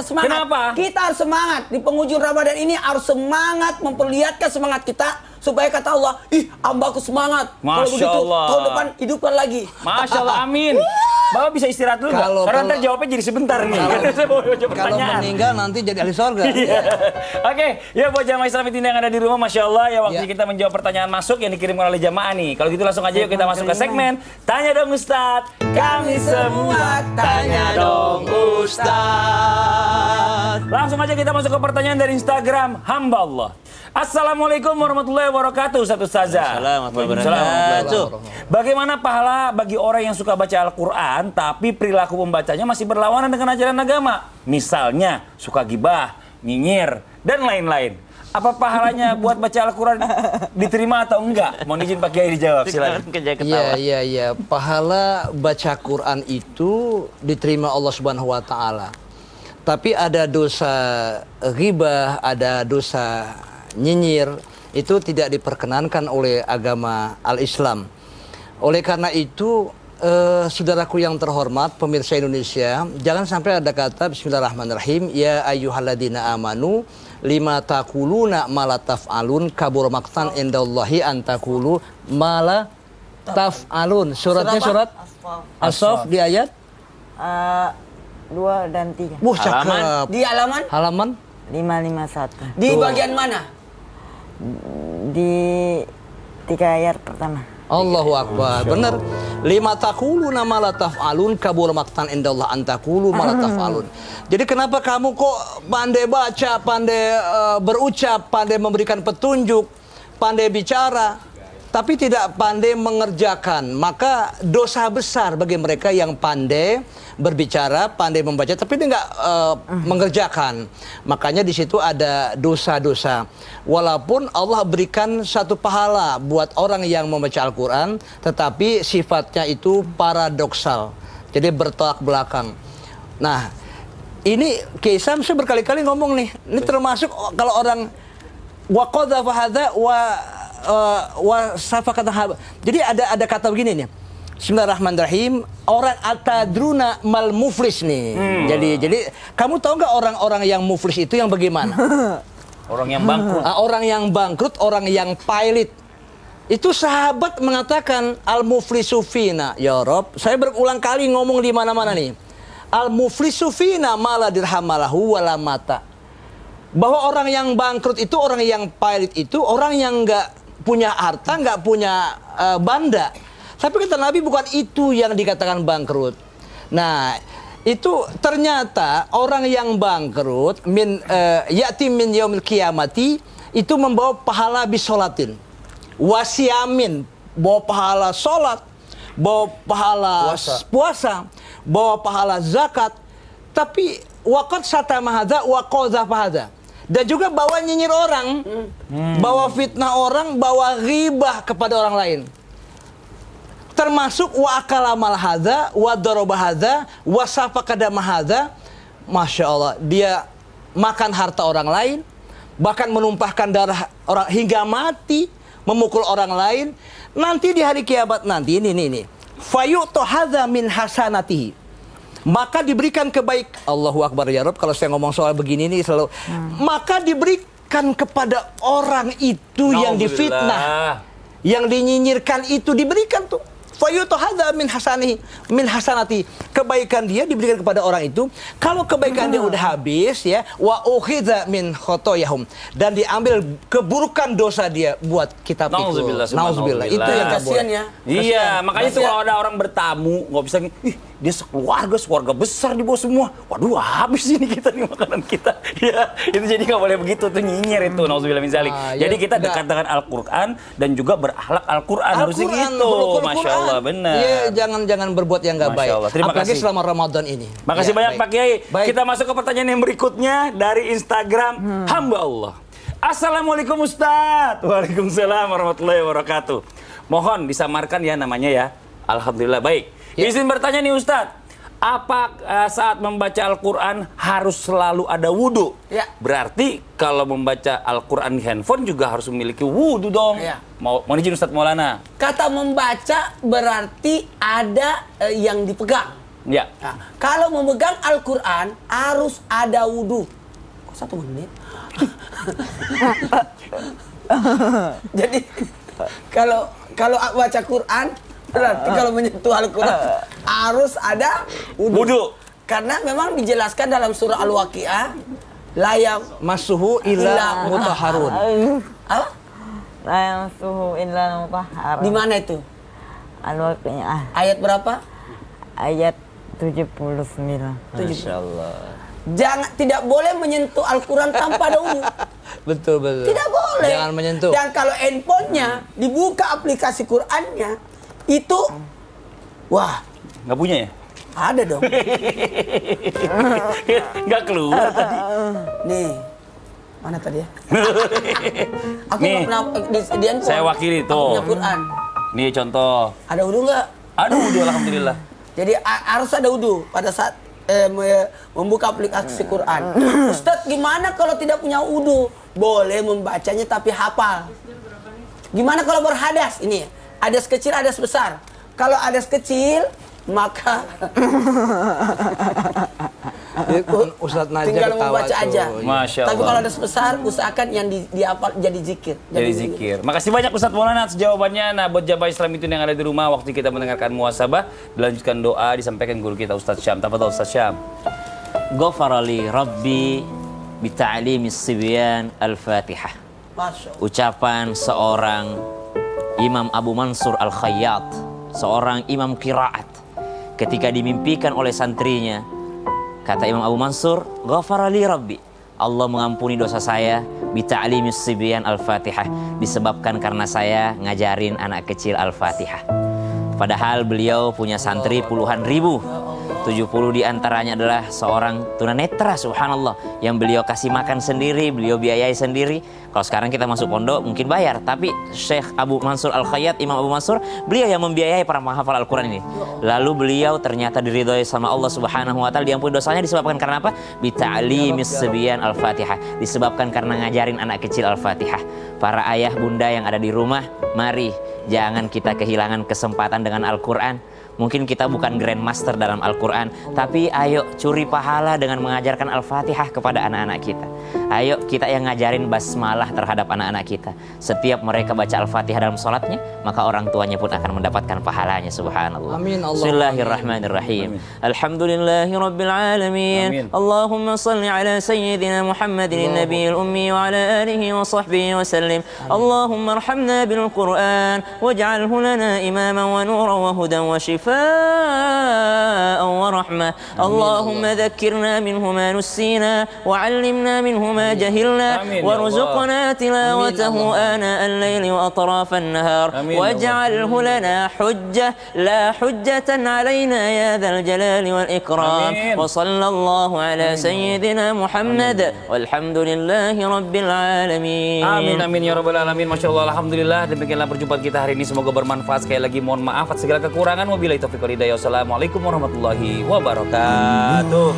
semangat. Kenapa? Kita harus semangat. Di penghujung Ramadan ini harus semangat, memperlihatkan semangat kita. Supaya kata Allah, hambaku semangat. Kalau begitu, Allah. tahun depan hidupkan lagi. Masya Allah, amin. Bapak bisa istirahat dulu nggak? Karena ntar jawabnya jadi sebentar nih. Kalau meninggal nanti jadi ahli sorga. Oke, ya buat jamaah Islam yang ada di rumah, Masya Allah ya waktunya kita menjawab pertanyaan masuk yang dikirimkan oleh jamaah nih. Kalau gitu langsung aja yuk kita masuk ke segmen Tanya Dong Ustadz. Kami semua tanya dong Ustadz. Langsung aja kita masuk ke pertanyaan dari Instagram Hamba Allah. Assalamualaikum warahmatullahi wabarakatuh, Ustaz Ustazah. Assalamualaikum warahmatullahi wabarakatuh. Bagaimana pahala bagi orang yang suka baca Al-Quran tapi perilaku pembacanya masih berlawanan dengan ajaran agama? Misalnya suka gibah, nyinyir, dan lain-lain. Apa pahalanya buat baca Al-Quran diterima atau enggak? Mohon izin Pak Kiai dijawab, silakan. Iya. Pahala baca Quran itu diterima Allah Subhanahu wa taala. Tapi ada dosa ghibah, ada dosa nyinyir, itu tidak diperkenankan oleh agama al-Islam. Oleh karena itu, saudaraku yang terhormat, pemirsa Indonesia, jangan sampai ada kata Bismillahirrahmanirrahim, ya ayyuhalladzina amanu lima taquluna ma la taf'alun kabur maqtan indallahi an taqulu ma la taf'alun. Suratnya surat As-Saff di ayat 2 dan 3. Cakep. Di halaman 551. di bagian mana? Di 3 ayat pertama. Allahu Akbar. Benar. Lima taquluna ma la taf'alun kabur maqtan indallah an taqulu ma la taf'alun. Jadi kenapa kamu kok pandai baca, pandai berucap, pandai memberikan petunjuk, pandai bicara, tapi tidak pandai mengerjakan? Maka dosa besar bagi mereka yang pandai berbicara, pandai membaca, tapi dia nggak mengerjakan. Makanya di situ ada dosa-dosa. Walaupun Allah berikan satu pahala buat orang yang membaca Al-Quran, tetapi sifatnya itu paradoksal. Jadi bertolak belakang. Nah, ini Kisam saya berkali-kali ngomong nih. Ini termasuk kalau orang wa qadhafa hadza wa safaqata. Jadi ada kata begini nih. Bismillahirrahmanirrahim. Orang atadruna mal muflis nih. Jadi kamu tahu nggak orang-orang yang muflis itu yang bagaimana? Orang yang bangkrut. Orang yang bangkrut, orang yang pailit. Itu sahabat mengatakan al-muflisu fina. Ya Rob, saya berulang kali ngomong di mana-mana nih. Al-muflisu fina mala dirhamalahu wala mata. Bahwa orang yang bangkrut itu, orang yang pailit itu, orang yang nggak punya harta, nggak punya banda. Tapi kata Nabi bukan itu yang dikatakan bangkrut. Nah, itu ternyata orang yang bangkrut ya'ti min yaumil qiyamati itu membawa pahala bisolatin, wasiamin, bawa pahala sholat, bawa pahala puasa, bawa pahala zakat, tapi waqad satama hadza wa qadhafa hadza. Dan juga bawa nyinyir orang, bawa fitnah orang, bawa ghibah kepada orang lain. Termasuk wa akala mal hadza wa daraba hadza wa safaka dama hadza. Masya Allah, dia makan harta orang lain, bahkan menumpahkan darah orang hingga mati, memukul orang lain. Nanti di hari kiamat nanti ini fayu'tu hadza min hasanatihi. Maka diberikan Allahu Akbar ya Rabb, kalau saya ngomong soal begini nih selalu. Maka diberikan kepada orang itu yang difitnah, yang dinyinyirkan itu diberikan tuh. Fayu'tu hadza min hasanati. Kebaikan dia diberikan kepada orang itu. Kalau kebaikan dia udah habis ya, wa ukhidza min khotoyahum, dan diambil keburukan dosa dia buat kita pikul. Nauzubillah. Itu yang kasihan ya. Iya, makanya tuh kalau ada orang bertamu nggak bisa dia sekeluarga besar di bawah semua. Waduh, habis ini kita nih makanan kita. Ya, itu jadi nggak boleh begitu tuh, nyinyir itu. Nauzubillah min zalik. Jadi kita dekat dengan Al-Qur'an dan juga berakhlak Al-Qur'an, harusnya gitu. Masya Allah, benar. Iya, jangan berbuat yang nggak baik. Terima Apalagi kasih selama Ramadan ini. Makasih banyak Pak Kiai. Kita masuk ke pertanyaan yang berikutnya dari Instagram Hamba Allah. Assalamualaikum Ustadz. Waalaikumsalam warahmatullahi wabarakatuh. Mohon disamarkan ya namanya ya. Alhamdulillah baik. Izin bertanya nih Ustadz, apa saat membaca Al-Quran harus selalu ada wudhu? Ya. Berarti kalau membaca Al-Quran di handphone juga harus memiliki wudhu dong. Ya. Mau izin Ustadz Maulana. Kata membaca berarti ada yang dipegang. Ya. Nah, kalau memegang Al-Quran harus ada wudhu. Kok 1 menit? Jadi kalau baca Quran berarti kalau menyentuh Al-Quran harus ada wudhu. Wudhu. Karena memang dijelaskan dalam surah Al-Waqiah layam Masuhu ila mutahharun. apa? La yamassuhu illa mutahhar. Di mana itu? Al-Waqiah Ayat berapa? ayat 79. Masyaallah. Tidak boleh menyentuh Al-Quran tanpa ada wudhu. Betul. Tidak boleh. Jangan menyentuh. Dan kalau handphonenya dibuka aplikasi Qurannya itu, wah, Nggak punya ya? ada dong. Nggak keluar tadi. Nih, mana tadi ya? Aku Nih, nggak pernah di handphone. saya wakili Aku tuh. punya Quran. Nih contoh. Ada wudhu nggak? Aduh, wudhu alhamdulillah. Jadi harus ada wudhu pada saat membuka aplikasi Quran. Ustadz, gimana kalau tidak punya wudhu? Boleh membacanya tapi hafal. Gimana kalau berhadas? Ini hadas kecil, hadas besar. Kalau hadas kecil, maka Ustadz Najjar tinggal ketawa membaca tuh. aja. Masya Tapi Allah. kalau hadas besar, usahakan yang dihafal jadi zikir. Jadi zikir. Makasih banyak Ustadz Maulana atas jawabannya. Nah, buat jamaah Islam itu yang ada di rumah, waktu kita mendengarkan muhasabah, dilanjutkan doa, disampaikan guru kita Ustadz Syam. Tafadhol Ustadz Syam. Ghafarali Rabbi bita'limis sibyan al-Fatihah. Masya Allah. Ucapan seorang Imam Abu Mansur Al-Khayyat, seorang imam qiraat, ketika dimimpikan oleh santrinya, kata Imam Abu Mansur, Ghafarali Rabbi, Allah mengampuni dosa saya bita'limis sibyan al-Fatihah, disebabkan karena saya ngajarin anak kecil Al-Fatihah. Padahal beliau punya santri puluhan ribu. 70 diantaranya adalah seorang tunanetra, subhanallah, yang beliau kasih makan sendiri, beliau biayai sendiri. Kalau sekarang kita masuk pondok mungkin bayar, tapi Syekh Abu Mansur Al-Khayyat, Imam Abu Mansur, beliau yang membiayai para menghafal Al-Quran ini. Lalu beliau ternyata diridhoi sama Allah Subhanahu wa taala, diampuni dosanya disebabkan karena apa? Bita'limis sibyan Al-Fatihah, disebabkan karena ngajarin anak kecil Al-Fatihah. Para ayah bunda yang ada di rumah, mari jangan kita kehilangan kesempatan dengan Al-Quran. Mungkin kita bukan grandmaster dalam Al-Quran, tapi ayo curi pahala dengan mengajarkan Al-Fatihah kepada anak-anak kita. Ayo kita yang ngajarin basmalah terhadap anak-anak kita. Setiap mereka baca Al-Fatihah dalam sholatnya, maka orang tuanya pun akan mendapatkan pahalanya, subhanallah. Amin, Allah. Bismillahirrahmanirrahim. Alhamdulillahi Rabbil Alamin. Amin. Allahumma salli ala Sayyidina Muhammadin Nabiyil Ummi wa ala alihi wa sahbihi wa sallim. Allahumma arhamna bil Quran waj'alhu lana imaman wa nuran wa hudan wa shifaan wa rahmah. Allahumma dhakkirna minhu ma nussina wa 'allimna minhu ma jahilna Amin, ya warzuqna tilawatahu ana al-laili wa atraf an-nahar Amin, ya waj'alhu lana hujjah la hujjatan 'alaina ya dzal jalali wal ikram. Amin. Wa sallallahu ala sayyidina Muhammad walhamdulillahi rabbil alamin. Amin, amin ya rabbal alamin. Masya Allah, alhamdulillah. Demikianlah perjumpaan kita hari ini. Semoga bermanfaat. Sekali lagi mohon maaf atas segala kekurangan. Wabillahi taufiq wal hidayah. Wassalamualaikum warahmatullahi wabarakatuh.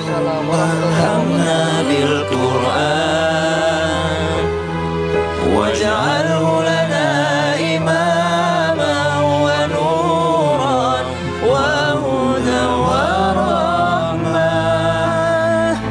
Assalamualaikum warahmatullahi wabarakatuh. bil Qur'an